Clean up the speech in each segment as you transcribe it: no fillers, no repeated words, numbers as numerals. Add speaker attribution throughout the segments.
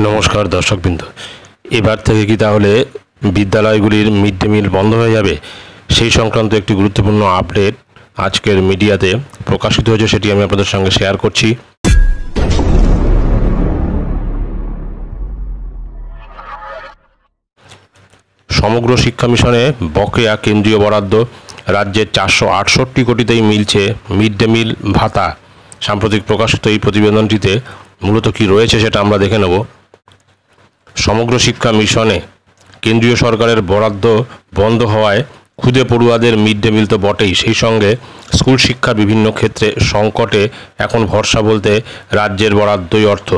Speaker 1: নমস্কার দর্শকবৃন্দ। এবার থেকে কি তাহলে বিদ্যালয়গুলির মিড ডে মিল বন্ধ হয়ে যাবে? সেই সংক্রান্ত একটি গুরুত্বপূর্ণ আপডেট আজকের মিডিয়াতে প্রকাশিত হয়েছে, সেটি আমি আপনাদের সঙ্গে শেয়ার করছি। সমগ্র শিক্ষা মিশনে বকেয়া কেন্দ্রীয় বরাদ্দ রাজ্যের 468 কোটিতেই মিলছে মিড ডে মিল ভাতা। সাম্প্রতিক প্রকাশিত এই প্রতিবেদনটিতে মূলত কি রয়েছে সেটা আমরা দেখে নেব। সমগ্র শিক্ষা মিশনে কেন্দ্রীয় সরকারের বরাদ্দ বন্ধ হওয়ায় ক্ষুদে পড়ুয়াদের মিড ডে মিল তো বটেই, সেই সঙ্গে স্কুল শিক্ষার বিভিন্ন ক্ষেত্রে সংকটে এখন ভরসা বলতে রাজ্যের বরাদ্দই অর্থ।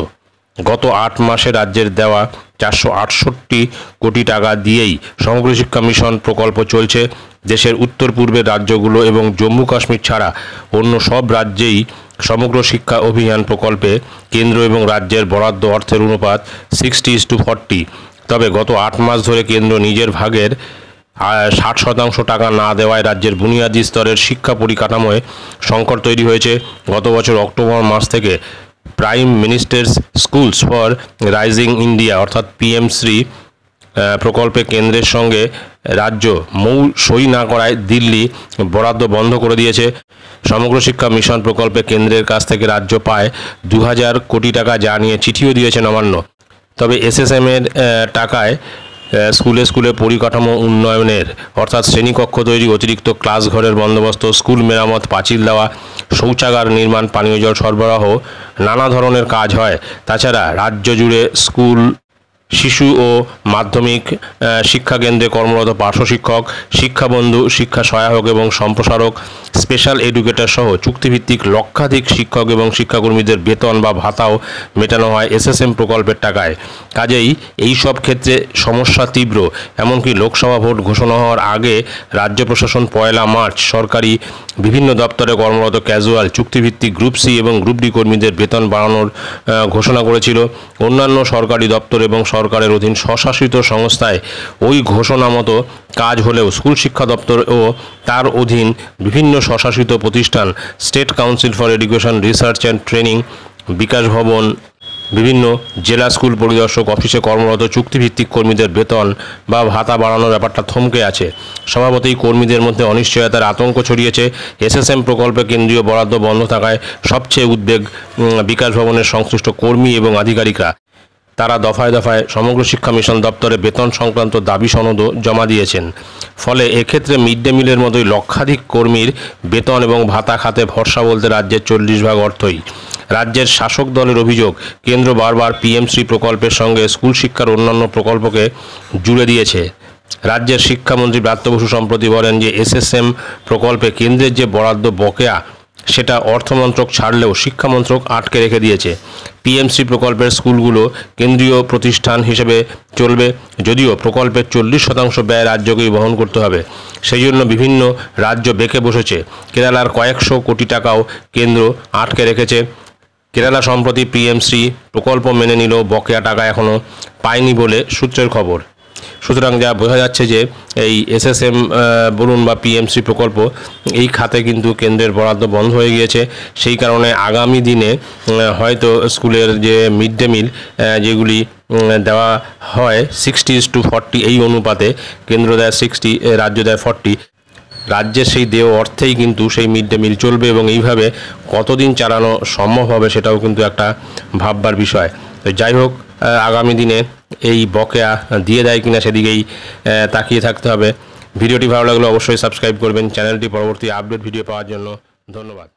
Speaker 1: গত 8 মাসে রাজ্যের দেওয়া 468 কোটি টাকা দিয়েই সমগ্র শিক্ষা মিশন প্রকল্প চলছে। দেশের উত্তর পূর্বের রাজ্যগুলো এবং জম্মু কাশ্মীর ছাড়া অন্য সব রাজ্যেই সমগ্র শিক্ষা অভিযান প্রকল্পে কেন্দ্র এবং রাজ্যের বরাদ্দ অর্থের অনুপাত 60:40। তবে গত 8 মাস ধরে কেন্দ্র নিজের ভাগের 60% টাকা না দেওয়ায় রাজ্যের বুনিয়াদী স্তরের শিক্ষা পরিকাঠামোয় সংকট তৈরি হয়েছে। গত বছর অক্টোবর মাস থেকে prime ministers schools for rising India অর্থাৎ PM-শ্রী প্রকল্পে কেন্দ্রের সঙ্গে রাজ্য সই না করায় দিল্লি বরাদ্দ বন্ধ করে দিয়েছে। সমগ্র শিক্ষা মিশন প্রকল্পে কেন্দ্রের কাছ থেকে রাজ্য পায় 2000 কোটি টাকা, যা নিয়ে চিঠিও দিয়েছে নবান্ন। তবে SSM এর টাকায় স্কুলে স্কুলে পরিকাঠামো উন্নয়নের অর্থাৎ শ্রেণীকক্ষ তৈরি, অতিরিক্ত ক্লাস ঘরের বন্দোবস্ত, স্কুল মেরামত, পাঁচিল দেওয়া, শৌচাগার নির্মাণ, পানীয় জল সরবরাহ, নানা ধরনের কাজ হয়। তাছাড়া রাজ্য জুড়ে স্কুল, শিশু ও মাধ্যমিক শিক্ষাকেন্দ্রে কর্মরত পার্শ্ব শিক্ষক, শিক্ষাবন্ধু, শিক্ষা সহায়ক এবং সম্প্রসারক, স্পেশাল এডুকেটর সহ চুক্তিভিত্তিক লক্ষাধিক শিক্ষক এবং শিক্ষাকর্মীদের বেতন বা ভাতাও মেটানো হয় SSM প্রকল্পের টাকায়। কাজেই এই সব ক্ষেত্রে সমস্যা তীব্র। এমনকি লোকসভা ভোট ঘোষণা হওয়ার আগে রাজ্য প্রশাসন 1 মার্চ সরকারি বিভিন্ন দপ্তরে কর্মরত ক্যাজুয়াল, চুক্তিভিত্তিক গ্রুপ সি এবং গ্রুপ ডি কর্মীদের বেতন বাড়ানোর ঘোষণা করেছিল। অন্যান্য সরকারি দপ্তর এবং সরকারের অধীন স্বশাসিত সংস্থায় ওই ঘোষণা মতো কাজ হলেও স্কুল শিক্ষা দপ্তর ও তার অধীন বিভিন্ন স্বশাসিত প্রতিষ্ঠান, state council for education research and training, Bikash Bhavan, বিভিন্ন জেলা স্কুল পরিদর্শক অফিসে কর্মরত চুক্তিভিত্তিক কর্মীদের বেতন বা ভাতা বাড়ানোর ব্যাপারটা থমকে আছে। স্বভাবতই কর্মীদের মধ্যে অনিশ্চয়তার আতঙ্ক ছড়িয়েছে। SSM প্রকল্পে কেন্দ্রীয় বরাদ্দ বন্ধ থাকায় সবচেয়ে উদ্বেগ বিকাশ ভবনের সংশ্লিষ্ট কর্মী এবং আধিকারিকরা। তারা দফায় দফায় সমগ্র শিক্ষা মিশন দপ্তরে বেতন সংক্রান্ত দাবি সনদও জমা দিয়েছেন। ফলে এক্ষেত্রে মিড ডে মিলের মতোই লক্ষাধিক কর্মীর বেতন এবং ভাতা খাতে ভরসা বলতে রাজ্যের 40% অর্থই। রাজ্যের শাসক দলের অভিযোগ, কেন্দ্র বারবার PM-শ্রী প্রকল্পের সঙ্গে স্কুল শিক্ষার অন্যান্য প্রকল্পকে জুড়ে দিয়েছে। রাজ্যের শিক্ষামন্ত্রী ব্রাত্য বসু সম্প্রতি বলেন যে SSM প্রকল্পে কেন্দ্রের যে বরাদ্দ বকেয়া সেটা অর্থমন্ত্রক ছাড়লেও শিক্ষামন্ত্রক আটকে রেখে দিয়েছে। PM-শ্রী প্রকল্পের স্কুলগুলো কেন্দ্রীয় প্রতিষ্ঠান হিসেবে চলবে, যদিও প্রকল্পের 40% ব্যয় রাজ্যকেই বহন করতে হবে। সেই জন্য বিভিন্ন রাজ্য বেঁকে বসেছে। কেরালার কয়েকশো কোটি টাকাও কেন্দ্র আটকে রেখেছে। কেরালা সম্প্রতি PM-শ্রী প্রকল্প মেনে নিলেও বকেয়া টাকা এখনও পায়নি বলে সূত্রের খবর। সুতরাং যা বোঝা যাচ্ছে যে এই SSM বলুন বা PM-শ্রী প্রকল্প, এই খাতে কিন্তু কেন্দ্রের বরাদ্দ বন্ধ হয়ে গিয়েছে। সেই কারণে আগামী দিনে হয়তো স্কুলের যে মিড ডে মিল যেগুলি দেওয়া হয় 60:40 এই অনুপাতে, কেন্দ্র দেয় 60, রাজ্য দেয় 40, রাজ্যের সেই দেয় অর্থেই কিন্তু সেই মিড ডে মিল চলবে এবং এইভাবে কতদিন চালানো সম্ভব হবে সেটাও কিন্তু একটা ভাববার বিষয়। তো যাই হোক, আগামী দিনে এই বকেয়া দিয়ে দেয় কিনা সেদিকেই তাকিয়ে থাকতে হবে। ভিডিওটি ভালো লাগলে অবশ্যই সাবস্ক্রাইব করবেন চ্যানেলটি পরবর্তী আপডেট ভিডিও পাওয়ার জন্য। ধন্যবাদ।